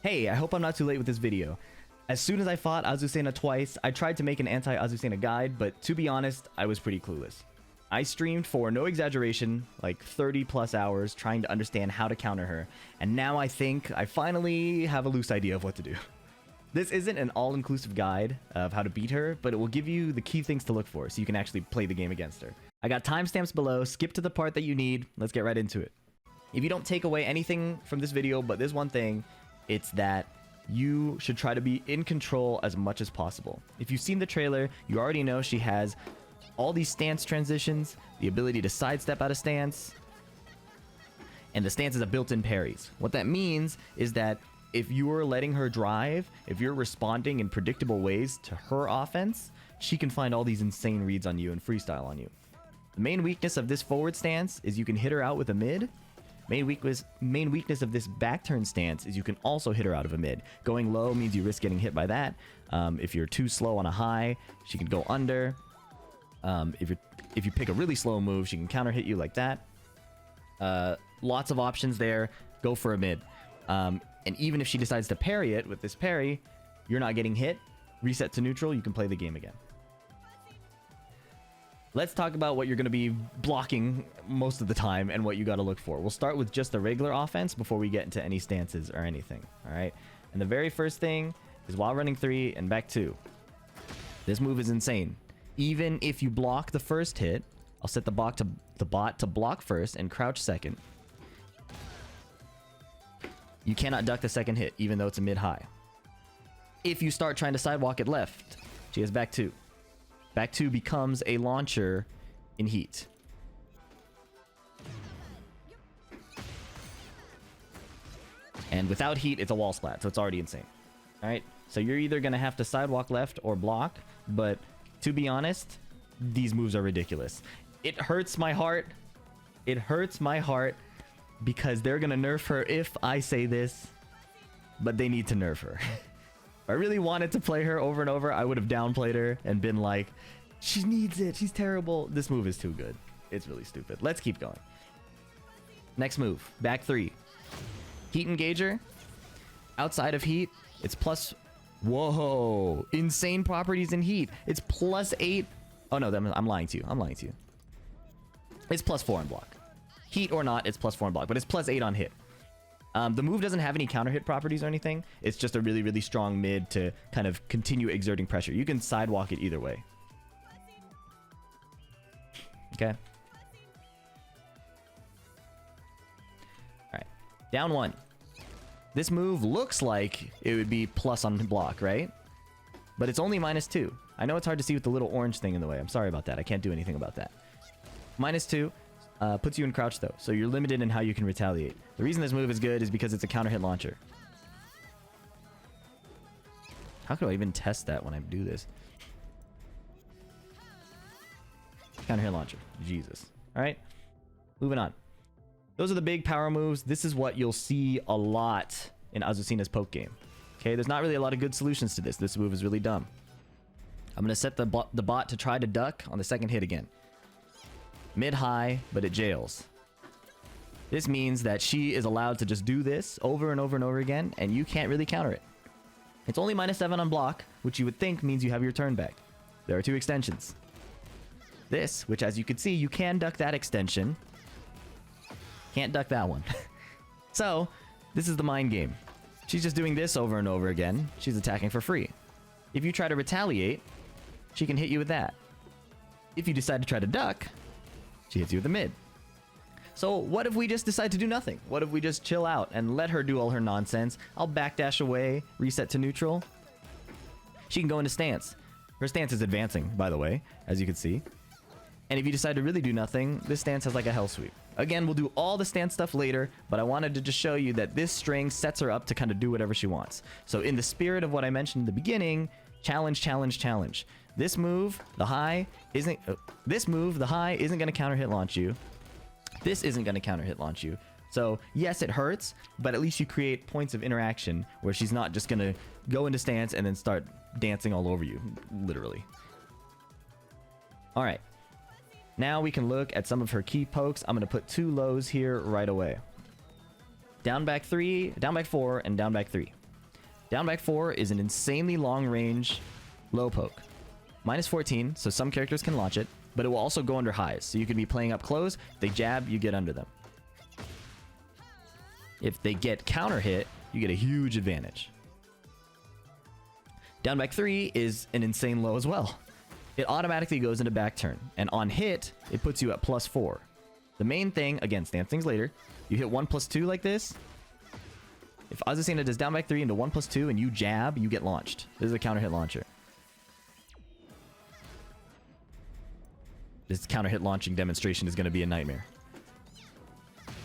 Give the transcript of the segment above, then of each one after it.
Hey, I hope I'm not too late with this video. As soon as I fought Azucena twice, I tried to make an anti-Azucena guide, but to be honest, I was pretty clueless. I streamed for, no exaggeration, like 30 plus hours trying to understand how to counter her, and now I think I finally have a loose idea of what to do. This isn't an all-inclusive guide of how to beat her, but it will give you the key things to look for so you can actually play the game against her. I got timestamps below, skip to the part that you need, let's get right into it. If you don't take away anything from this video but this one thing, it's that you should try to be in control as much as possible. If you've seen the trailer, you already know she has all these stance transitions, the ability to sidestep out of stance, and the stances are built-in parries. What that means is that if you're letting her drive, if you're responding in predictable ways to her offense, she can find all these insane reads on you and freestyle on you. The main weakness of this forward stance is you can hit her out with a mid. Main weakness of this back turn stance is you can also hit her out of a mid. Going low means you risk getting hit by that. If you're too slow on a high, she can go under. If you pick a really slow move, she can counter hit you like that. Lots of options there. Go for a mid. And even if she decides to parry it with this parry, you're not getting hit. Reset to neutral, you can play the game again. Let's talk about what you're going to be blocking most of the time and what you got to look for. We'll start with just the regular offense before we get into any stances or anything. All right. And the very first thing is while running 3 and back 2. This move is insane. Even if you block the first hit, I'll set the bot to block first and crouch second. You cannot duck the second hit, even though it's a mid-high. If you start trying to sidewalk it left, she has back 2. Back 2 becomes a launcher in heat. And without heat, it's a wall splat, so it's already insane. Alright, so you're either going to have to sidewalk left or block, but to be honest, these moves are ridiculous. It hurts my heart. It hurts my heart because they're going to nerf her if I say this, but they need to nerf her. If I really wanted to play her over and over, I would have downplayed her and been like, she needs it, she's terrible. This move is too good. It's really stupid. Let's keep going. Next move, back 3. Heat engager. Outside of heat, it's plus... Whoa, insane properties in heat. It's plus 8. Oh no, I'm lying to you. I'm lying to you. It's plus 4 on block. Heat or not, it's plus 4 on block, but it's plus 8 on hit. The move doesn't have any counter hit properties or anything. It's just a really, really strong mid to kind of continue exerting pressure. You can sidewalk it either way. Okay. Alright. Down 1. This move looks like it would be plus on block, right? But it's only minus 2. I know it's hard to see with the little orange thing in the way. I'm sorry about that. I can't do anything about that. Minus 2. Puts you in crouch though, so you're limited in how you can retaliate. The reason this move is good is because it's a counter hit launcher. How could I even test that when I do this? Counter hit launcher. Jesus. Alright. Moving on. Those are the big power moves. This is what you'll see a lot in Azucena's poke game. Okay, there's not really a lot of good solutions to this. This move is really dumb. I'm going to set the bot to try to duck on the second hit again. Mid-high, but it jails. This means that she is allowed to just do this over and over and over again, and you can't really counter it. It's only minus 7 on block, which you would think means you have your turn back. There are 2 extensions. This, which as you can see, you can duck that extension. Can't duck that one. So, this is the mind game. She's just doing this over and over again. She's attacking for free. If you try to retaliate, she can hit you with that. If you decide to try to duck, she hits you with the mid. So what if we just decide to do nothing? What if we just chill out and let her do all her nonsense? I'll backdash away, reset to neutral. She can go into stance. Her stance is advancing, by the way, as you can see. And if you decide to really do nothing, this stance has like a hell sweep. Again, we'll do all the stance stuff later, but I wanted to just show you that this string sets her up to kind of do whatever she wants. So in the spirit of what I mentioned in the beginning, challenge, challenge, challenge. This move, the high, isn't going to counter hit launch you. This isn't going to counter hit launch you. So yes, it hurts, but at least you create points of interaction where she's not just going to go into stance and then start dancing all over you, literally. All right. Now we can look at some of her key pokes. I'm going to put 2 lows here right away. Down back 3, down back 4, and down back 3. Down back 4 is an insanely long range low poke. Minus 14, so some characters can launch it, but it will also go under highs. So you could be playing up close, they jab, you get under them. If they get counter hit, you get a huge advantage. Down back 3 is an insane low as well. It automatically goes into back turn, and on hit, it puts you at +4. The main thing, again, stance things later, you hit 1+2 like this. If Azucena does down back 3 into 1+2 and you jab, you get launched. This is a counter hit launcher. This counter hit launching demonstration is going to be a nightmare.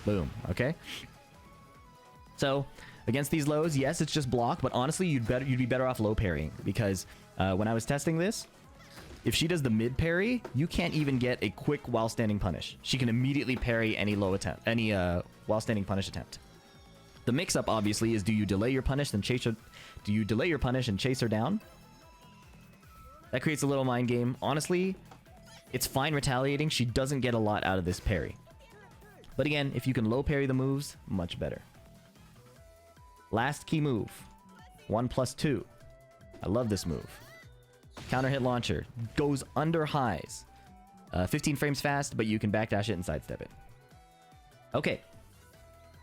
Boom, okay? So, against these lows, yes, it's just block, but honestly, you'd be better off low parrying, because when I was testing this, if she does the mid parry, you can't even get a quick while standing punish. She can immediately parry any low attempt, any while standing punish attempt. The mix-up obviously is: do you delay your punish then chase her? Do you delay your punish and chase her down? That creates a little mind game. Honestly, it's fine retaliating. She doesn't get a lot out of this parry. But again, if you can low parry the moves, much better. Last key move, 1+2. I love this move. Counter hit launcher goes under highs. 15 frames fast, but you can backdash it and sidestep it. Okay.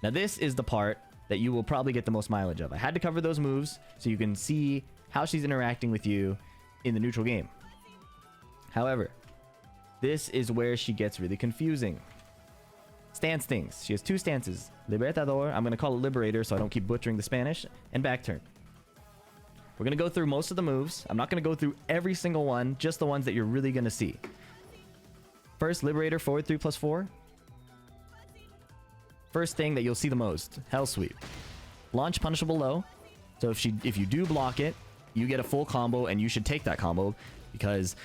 Now this is the part that you will probably get the most mileage of. I had to cover those moves so you can see how she's interacting with you in the neutral game. However, this is where she gets really confusing. Stance things. She has two stances. Libertador, I'm going to call it Liberator so I don't keep butchering the Spanish, and back turn. We're going to go through most of the moves. I'm not going to go through every single one, just the ones that you're really going to see. First, Liberator, forward 3+4. First thing that you'll see the most, Hell Sweep. Launch punishable low. So if you do block it, you get a full combo, and you should take that combo, because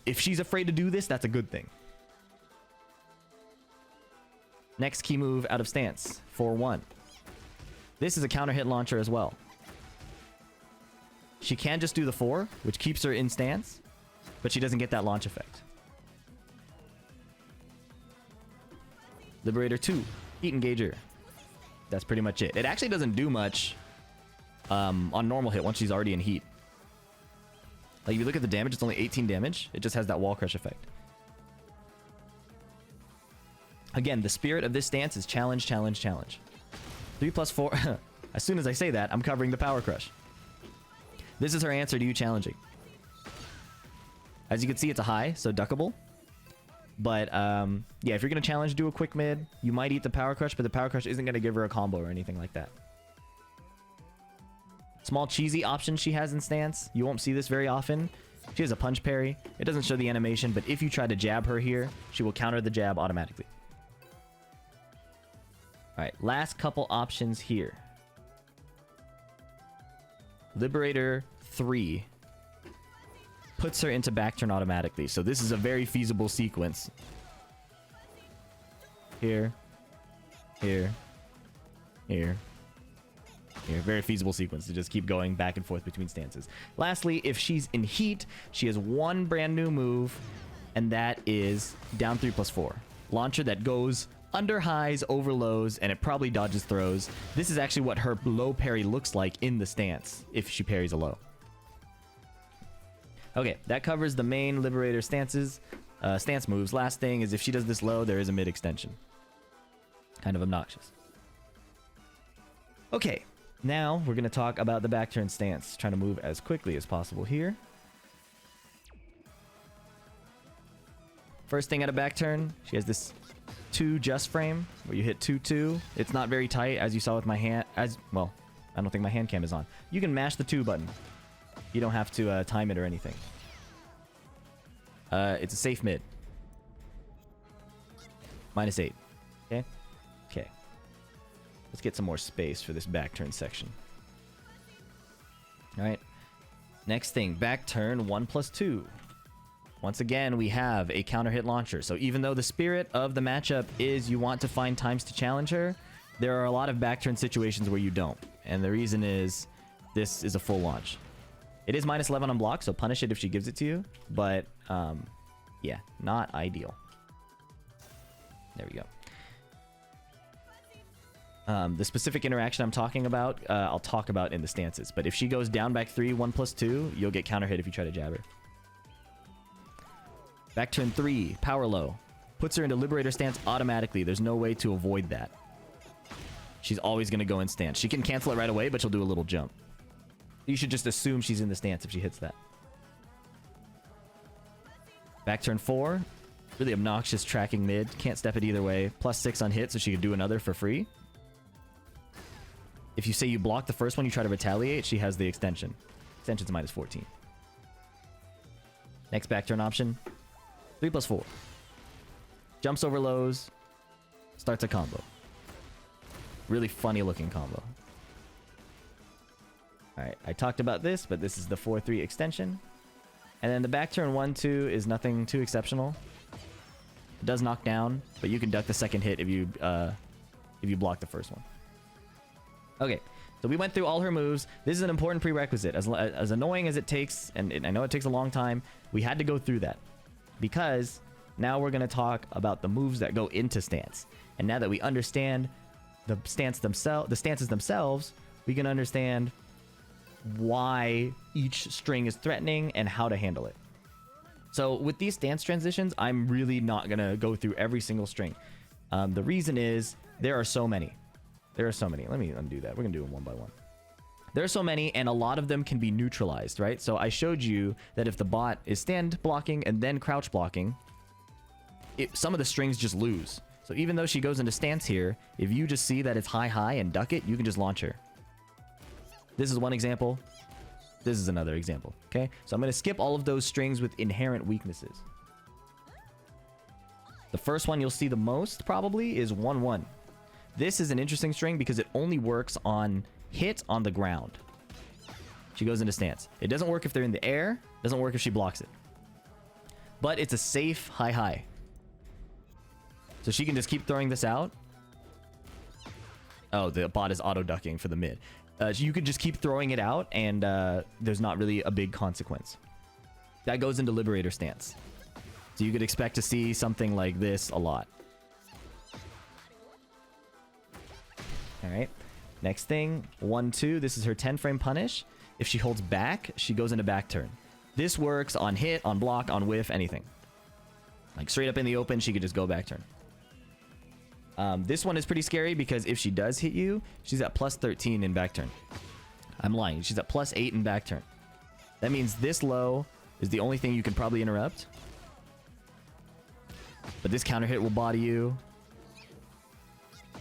if she's afraid to do this, that's a good thing. Next key move out of stance, 4-1. This is a counter hit launcher as well. She can just do the 4, which keeps her in stance, but she doesn't get that launch effect. Liberator 2, Heat Engager. That's pretty much it. It actually doesn't do much on normal hit once she's already in heat. Like, if you look at the damage, it's only 18 damage. It just has that wall crush effect. Again, the spirit of this stance is challenge, challenge, challenge. 3+4. As soon as I say that, I'm covering the power crush. This is her answer to you challenging. As you can see, it's a high, so duckable. But, yeah, if you're going to challenge, do a quick mid. You might eat the power crush, but the power crush isn't going to give her a combo or anything like that. Small cheesy option she has in stance. You won't see this very often. She has a punch parry. It doesn't show the animation, but if you try to jab her here, she will counter the jab automatically. Alright, last couple options here. Liberator 3 puts her into back turn automatically. So this is a very feasible sequence. Here. Here. Here. Here. Very feasible sequence to just keep going back and forth between stances. Lastly, if she's in heat, she has one brand new move, and that is down 3+4. Launcher that goes under highs, over lows, and it probably dodges throws. This is actually what her low parry looks like in the stance, if she parries a low. Okay, that covers the main Liberator stance moves. Last thing is if she does this low, there is a mid extension. Kind of obnoxious. Okay, now we're going to talk about the back turn stance. Trying to move as quickly as possible here. First thing out of back turn, she has this 2 just frame where you hit 2-2. It's not very tight, as you saw with my hand. Well, I don't think my hand cam is on. You can mash the 2 button. You don't have to time it or anything. It's a safe mid. -8. Okay? Okay. Let's get some more space for this back turn section. Alright. Next thing, back turn 1+2. Once again, we have a counter hit launcher. So even though the spirit of the matchup is you want to find times to challenge her, there are a lot of back turn situations where you don't. And the reason is this is a full launch. It is -11 on block, so punish it if she gives it to you. But, yeah, not ideal. There we go. The specific interaction I'm talking about, I'll talk about in the stances. But if she goes down back 3, 1+2, you'll get counter hit if you try to jab her. Back turn 3, power low. Puts her into Liberator stance automatically. There's no way to avoid that. She's always going to go in stance. She can cancel it right away, but she'll do a little jump. You should just assume she's in the stance if she hits that. Back turn 4. Really obnoxious tracking mid. Can't step it either way. +6 on hit, so she could do another for free. If you say you block the first one, you try to retaliate, she has the extension. Extension's -14. Next back turn option. 3+4. Jumps over lows. Starts a combo. Really funny looking combo. Alright, I talked about this, but this is the 4-3 extension. And then the back turn 1-2 is nothing too exceptional. It does knock down, but you can duck the second hit if you block the first one. Okay, so we went through all her moves. This is an important prerequisite. As annoying as it takes, and I know it takes a long time, we had to go through that. Because now we're going to talk about the moves that go into stance. And now that we understand the stances themselves, we can understand why each string is threatening and how to handle it. So with these stance transitions, I'm really not going to go through every single string. The reason is there are so many. There are so many. Let me undo that. We're going to do them one by one. There are so many, and a lot of them can be neutralized, right? So I showed you that if the bot is stand blocking and then crouch blocking, some of the strings just lose. So even though she goes into stance here, if you just see that it's high and duck it, you can just launch her. This is one example. This is another example, okay? So I'm going to skip all of those strings with inherent weaknesses. The first one you'll see the most, probably, is 1-1. This is an interesting string because it only works on hit on the ground. She goes into stance. It doesn't work if they're in the air. Doesn't work if she blocks it. But it's a safe high. So she can just keep throwing this out. Oh, the bot is auto-ducking for the mid. You could just keep throwing it out, and there's not really a big consequence. That goes into Liberator stance. So you could expect to see something like this a lot. Alright. Next thing, 1-2. This is her 10-frame punish. If she holds back, she goes into back turn. This works on hit, on block, on whiff, anything. Like straight up in the open, she could just go back turn. This one is pretty scary because if she does hit you, she's at +13 in back turn. I'm lying. She's at +8 in back turn. That means this low is the only thing you can probably interrupt. But this counter hit will body you.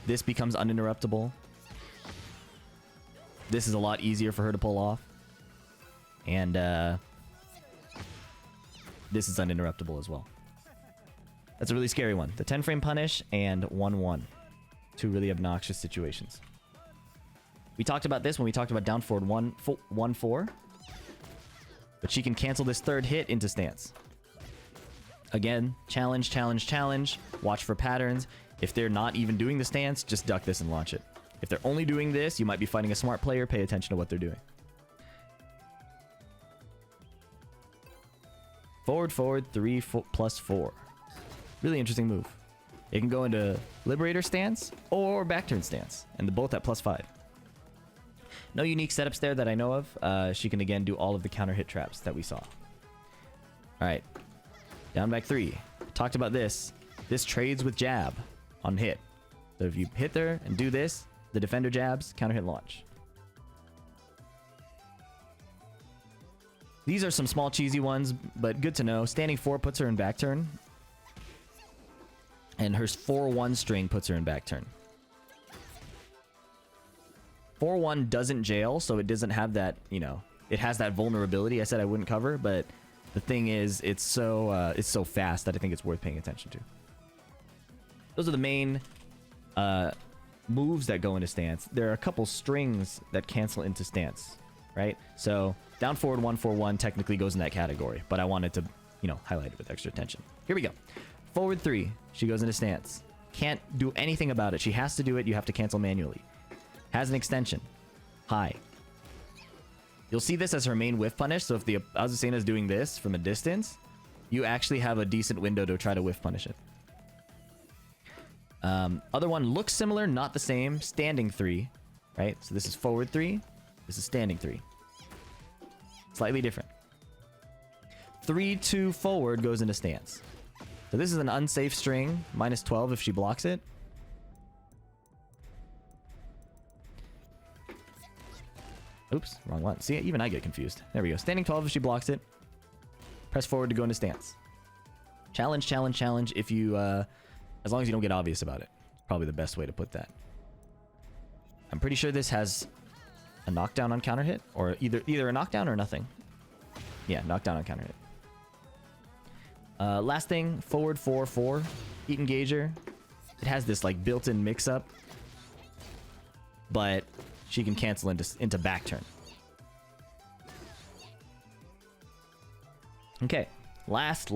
This becomes uninterruptible. This is a lot easier for her to pull off. And this is uninterruptible as well. That's a really scary one. The 10-frame punish and 1-1. Two really obnoxious situations. We talked about this when we talked about down forward 1-4. But she can cancel this third hit into stance. Again, challenge, challenge, challenge. Watch for patterns. If they're not even doing the stance, just duck this and launch it. If they're only doing this, you might be fighting a smart player. Pay attention to what they're doing. Forward, 3+4. Really interesting move. It can go into Liberator stance or back turn stance, and they're both at +5. No unique setups there that I know of. She can again do all of the counter hit traps that we saw. Alright. Down back 3. Talked about this. This trades with jab on hit. So if you hit her and do this, the defender jabs, counter hit launch. These are some small cheesy ones, but good to know. Standing 4 puts her in back turn. And her 4-1 string puts her in back turn. 4-1 doesn't jail, so it doesn't have that, you know, it has that vulnerability I said I wouldn't cover, but the thing is, it's so fast that I think it's worth paying attention to. Those are the main moves that go into stance. There are a couple strings that cancel into stance, right? So down forward 1-4-1 technically goes in that category, but I wanted to, you know, highlight it with extra attention. Here we go. Forward 3, she goes into stance. Can't do anything about it. She has to do it. You have to cancel manually. Has an extension. High. You'll see this as her main whiff punish, so if the Azucena is doing this from a distance, you actually have a decent window to try to whiff punish it. Other one looks similar, not the same. Standing 3, right? So this is forward 3. This is standing 3. Slightly different. 3-2 forward goes into stance. So this is an unsafe string, -12 if she blocks it. Oops, wrong one. See, even I get confused. There we go. Standing 12 if she blocks it. Press forward to go into stance. Challenge, challenge, challenge if you, as long as you don't get obvious about it. Probably the best way to put that. I'm pretty sure this has a knockdown on counter hit, or either a knockdown or nothing. Yeah, knockdown on counter hit. Last thing, forward 4-4, heat engager. It has this like built-in mix-up, but she can cancel into back turn. Okay, last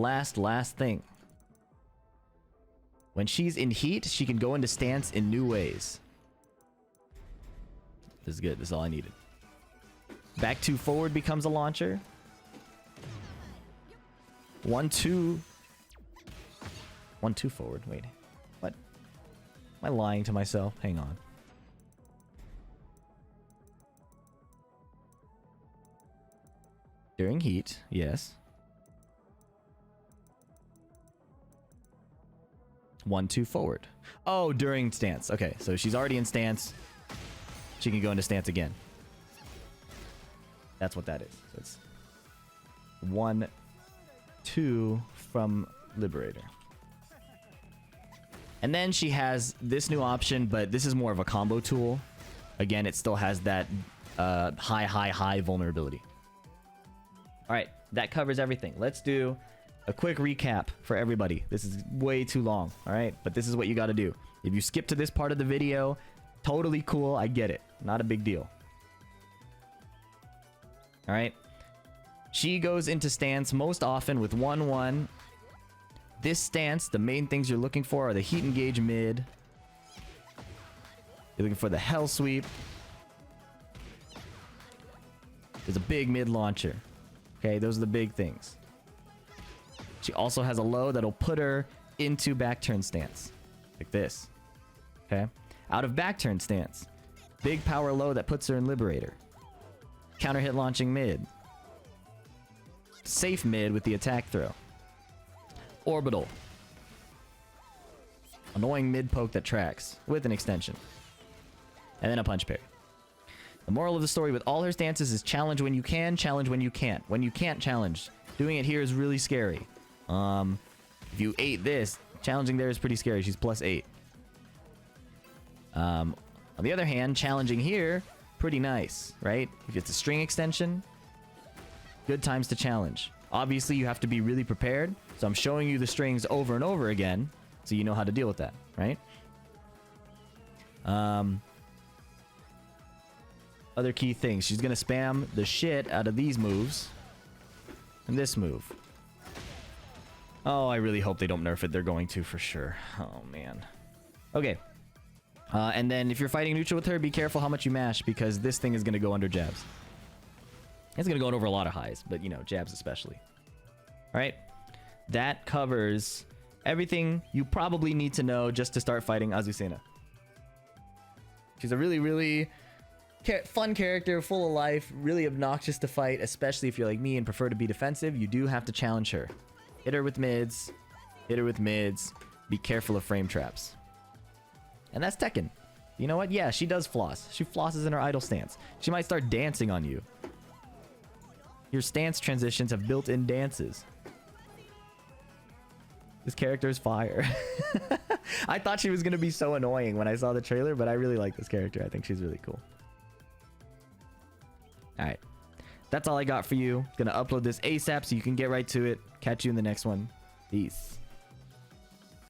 thing. When she's in heat, she can go into stance in new ways. This is good. This is all I needed. Back 2 forward becomes a launcher. 1-2 forward. Wait, what? Am I lying to myself? Hang on. During heat, yes. 1-2 forward. Oh, during stance. Okay, so she's already in stance. She can go into stance again. That's what that is. So it's 1-2 from Liberator. And then she has this new option, but this is more of a combo tool. Again, it still has that high vulnerability. All right, that covers everything. Let's do a quick recap for everybody. This is way too long, all right? But this is what you got to do. If you skip to this part of the video, totally cool. I get it. Not a big deal. All right. She goes into stance most often with 1-1. This stance, the main things you're looking for are the heat engage mid. You're looking for the hell sweep. There's a big mid launcher. Okay, those are the big things. She also has a low that'll put her into back turn stance. Like this. Okay. Out of back turn stance. Big power low that puts her in Liberator. Counter hit launching mid. Safe mid with the attack throw. Orbital. Annoying mid poke that tracks with an extension. And then a punch parry. The moral of the story with all her stances is challenge when you can, challenge when you can't. When you can't challenge, doing it here is really scary. If you ate this, challenging there is pretty scary. She's +8. On the other hand, challenging here, pretty nice, right? If it's a string extension, good times to challenge. Obviously, you have to be really prepared. So I'm showing you the strings over and over again so you know how to deal with that, right? Other key things. She's going to spam the shit out of these moves. And this move. Oh, I really hope they don't nerf it. They're going to for sure. Oh, man. Okay. And then if you're fighting neutral with her, be careful how much you mash because this thing is going to go under jabs. It's going to go over a lot of highs, but, you know, jabs especially. All right. That covers everything you probably need to know just to start fighting Azucena. She's a really fun character, full of life, really obnoxious to fight, especially if you're like me and prefer to be defensive. You do have to challenge her. Hit her with mids. Hit her with mids. Be careful of frame traps. And that's Tekken. You know what? Yeah, she does floss. She flosses in her idle stance. She might start dancing on you. Your stance transitions have built-in dances. This character is fire. I thought she was going to be so annoying when I saw the trailer, but I really like this character. I think she's really cool. Alright. That's all I got for you. Gonna upload this ASAP so you can get right to it. Catch you in the next one. Peace.